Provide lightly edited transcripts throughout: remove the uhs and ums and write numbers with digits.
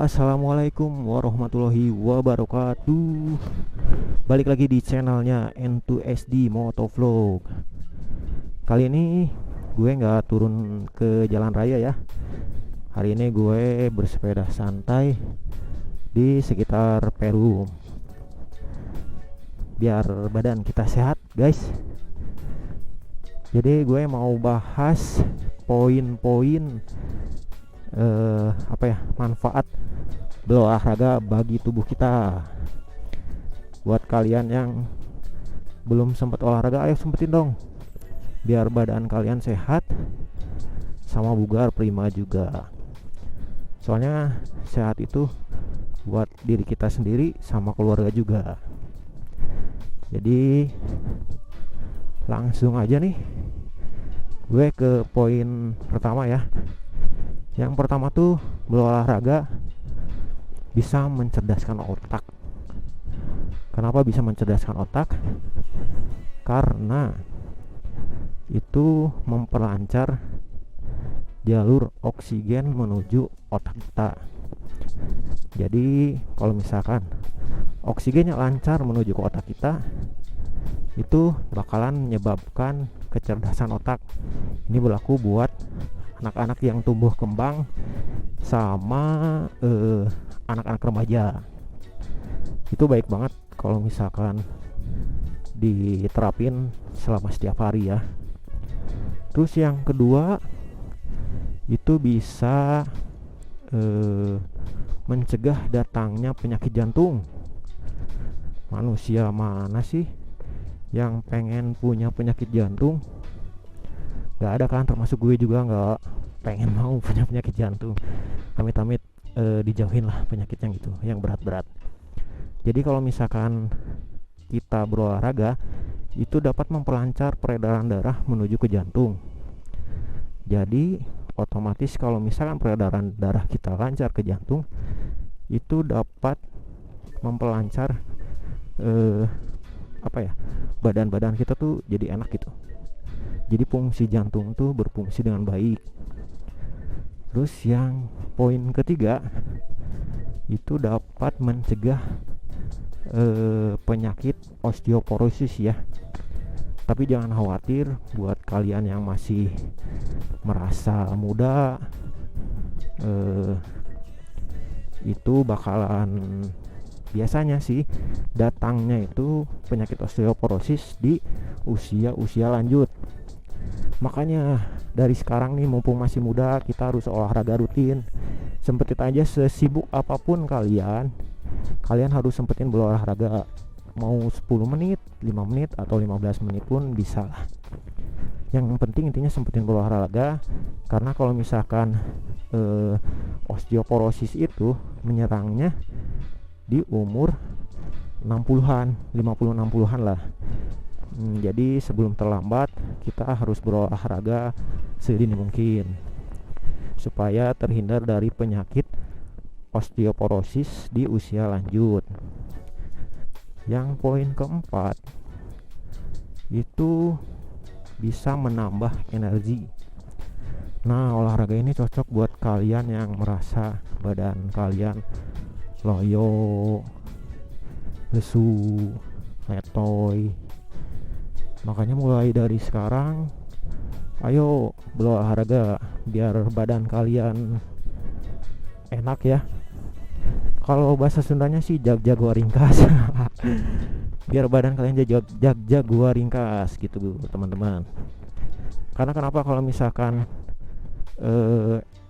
Assalamualaikum warahmatullahi wabarakatuh. Balik lagi di channelnya N2SD Motovlog. Kali ini gue nggak turun ke jalan raya ya. Hari ini gue bersepeda santai di sekitar Perum, biar badan kita sehat guys. Jadi gue mau bahas poin-poin manfaat berolahraga bagi tubuh kita. Buat kalian yang belum sempat olahraga, ayo sempetin dong, biar badan kalian sehat sama bugar prima juga. Soalnya sehat itu buat diri kita sendiri sama keluarga juga. Jadi langsung aja nih gue ke poin pertama ya. Yang pertama tuh, berolahraga bisa mencerdaskan otak. Kenapa bisa mencerdaskan otak? Karena itu memperlancar jalur oksigen menuju otak kita. Jadi kalau misalkan oksigennya lancar menuju ke otak kita, itu bakalan menyebabkan kecerdasan otak. Ini berlaku buat anak-anak yang tumbuh kembang sama anak-anak remaja. Itu baik banget kalau misalkan diterapin selama setiap hari ya. Terus yang kedua, itu bisa mencegah datangnya penyakit jantung. Manusia mana sih yang pengen punya penyakit jantung? Gak ada kan, termasuk gue juga gak pengen mau punya penyakit jantung. Amit-amit dijauhin lah penyakit yang gitu, yang berat-berat. Jadi kalau misalkan kita berolahraga, itu dapat memperlancar peredaran darah menuju ke jantung. Jadi otomatis kalau misalkan peredaran darah kita lancar ke jantung, itu dapat memperlancar badan-badan kita tuh jadi enak gitu. Jadi fungsi jantung tuh berfungsi dengan baik. Terus yang poin ketiga, itu dapat mencegah penyakit osteoporosis ya. Tapi jangan khawatir, buat kalian yang masih merasa muda, itu bakalan biasanya sih datangnya itu penyakit osteoporosis di usia lanjut. Makanya dari sekarang nih, mumpung masih muda, kita harus olahraga rutin. Sempetin aja, sesibuk apapun kalian harus sempetin berolahraga. Mau 10 menit, 5 menit, atau 15 menit pun bisa lah. Yang penting intinya sempetin berolahraga. Karena kalau misalkan osteoporosis itu menyerangnya di umur 60-an, 50-60-an lah. Jadi sebelum terlambat, kita harus berolahraga sedini mungkin supaya terhindar dari penyakit osteoporosis di usia lanjut. Yang poin keempat, itu bisa menambah energi. Nah, olahraga ini cocok buat kalian yang merasa badan kalian loyo, lesu, letoy. Makanya mulai dari sekarang, ayo berolahraga biar badan kalian enak ya. Kalau bahasa Sundanya sih jag gua ringkas. Biar badan kalian jag gua ringkas gitu teman-teman. Karena kenapa, kalau misalkan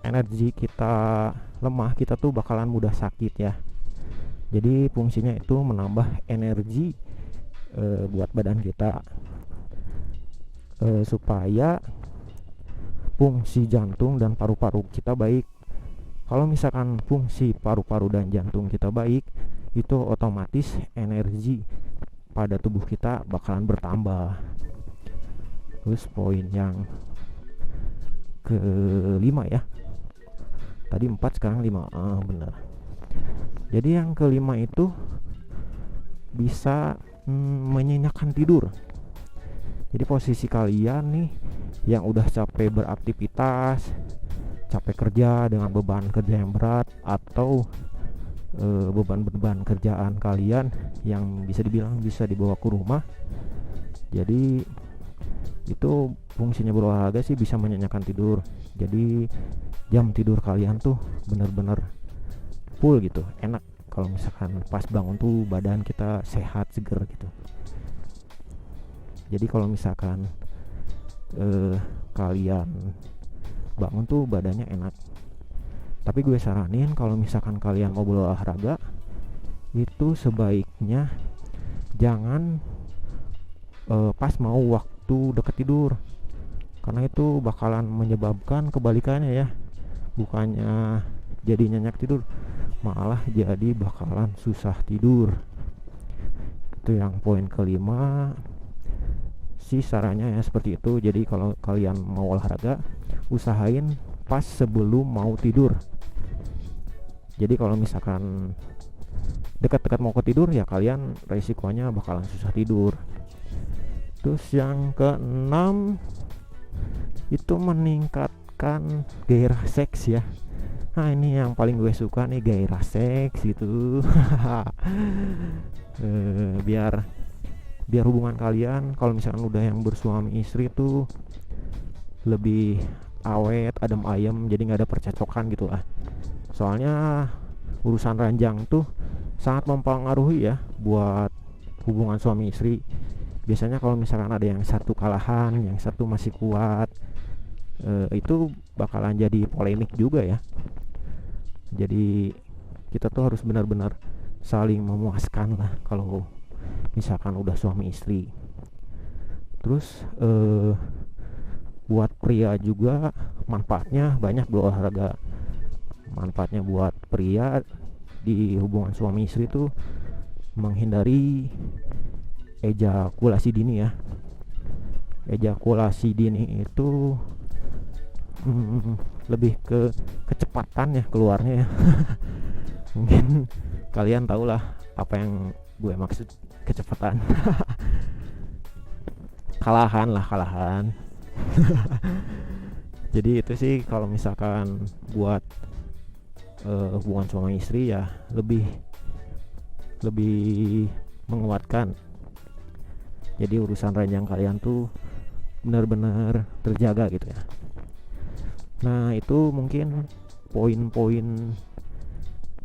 energi kita lemah, kita tuh bakalan mudah sakit ya. Jadi fungsinya itu menambah energi buat badan kita, supaya fungsi jantung dan paru-paru kita baik. Kalau misalkan fungsi paru-paru dan jantung kita baik, itu otomatis energi pada tubuh kita bakalan bertambah. Terus poin yang kelima ya, tadi 4 sekarang 5, bener. Jadi yang kelima itu bisa menyenyakkan tidur. Jadi posisi kalian nih yang udah capek beraktivitas, capek kerja dengan beban kerja yang berat, atau beban-beban kerjaan kalian yang bisa dibilang bisa dibawa ke rumah. Jadi itu fungsinya berolahraga sih bisa menyenangkan tidur. Jadi jam tidur kalian tuh bener-bener full gitu, enak. Kalau misalkan pas bangun tuh badan kita sehat, seger gitu. Jadi kalau misalkan kalian bangun tuh badannya enak. Tapi gue saranin kalau misalkan kalian mau berolahraga itu sebaiknya jangan pas mau waktu deket tidur, karena itu bakalan menyebabkan kebalikannya ya, bukannya jadi nyenyak tidur, malah jadi bakalan susah tidur. Itu yang poin kelima sih, sarannya ya seperti itu. Jadi kalau kalian mau olahraga usahain pas sebelum mau tidur. Jadi kalau misalkan dekat-dekat mau ke tidur ya kalian resikonya bakalan susah tidur. Terus yang keenam itu meningkatkan gairah seks ya. Nah ini yang paling gue suka nih, gairah seks gitu. biar hubungan kalian kalau misalkan udah yang bersuami istri tuh lebih awet, adem ayem, jadi nggak ada percecokan gitu lah. Soalnya urusan ranjang tuh sangat mempengaruhi ya buat hubungan suami istri. Biasanya kalau misalkan ada yang satu kalahan, yang satu masih kuat, itu bakalan jadi polemik juga ya. Jadi kita tuh harus benar-benar saling memuaskan lah kalau misalkan udah suami istri. Terus buat pria juga manfaatnya banyak berolahraga. Manfaatnya buat pria di hubungan suami istri tuh menghindari ejakulasi dini ya. Ejakulasi dini itu lebih ke kecepatan ya keluarnya ya. Mungkin kalian tahu lah apa yang gue maksud kecepatan. kalahan. Jadi itu sih kalau misalkan buat hubungan suami istri ya lebih menguatkan. Jadi urusan ranjang kalian tuh benar-benar terjaga gitu ya. Nah itu mungkin poin-poin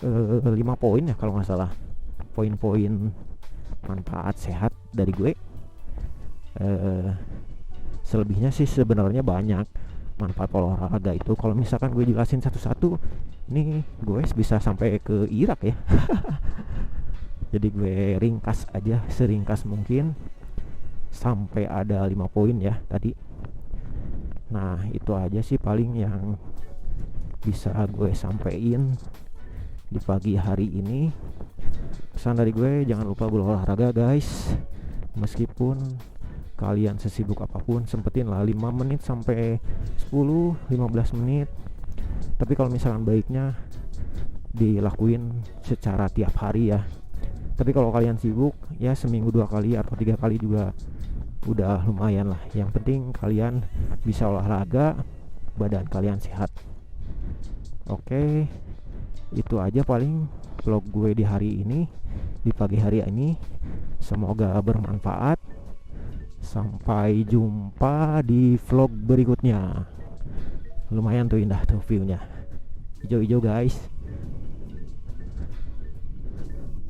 5 poin ya kalau nggak salah, poin-poin manfaat sehat dari gue. Selebihnya sih sebenarnya banyak manfaat olahraga itu. Kalau misalkan gue jelasin satu-satu ini gue bisa sampai ke Irak ya. Jadi gue ringkas aja seringkas mungkin sampai ada 5 poin ya tadi. Nah itu aja sih paling yang bisa gue sampein di pagi hari ini. Pesan dari gue, jangan lupa berolahraga guys. Meskipun kalian sesibuk apapun, sempetin lah 5 menit sampai 10-15 menit. Tapi kalau misalkan baiknya dilakuin secara tiap hari ya. Tapi kalau kalian sibuk ya seminggu 2 kali atau 3 kali juga udah lumayan lah. Yang penting kalian bisa olahraga, badan kalian sehat. Oke, itu aja paling vlog gue di hari ini, di pagi hari ini. Semoga bermanfaat. Sampai jumpa di vlog berikutnya. Lumayan tuh indah tuh viewnya, hijau-hijau guys.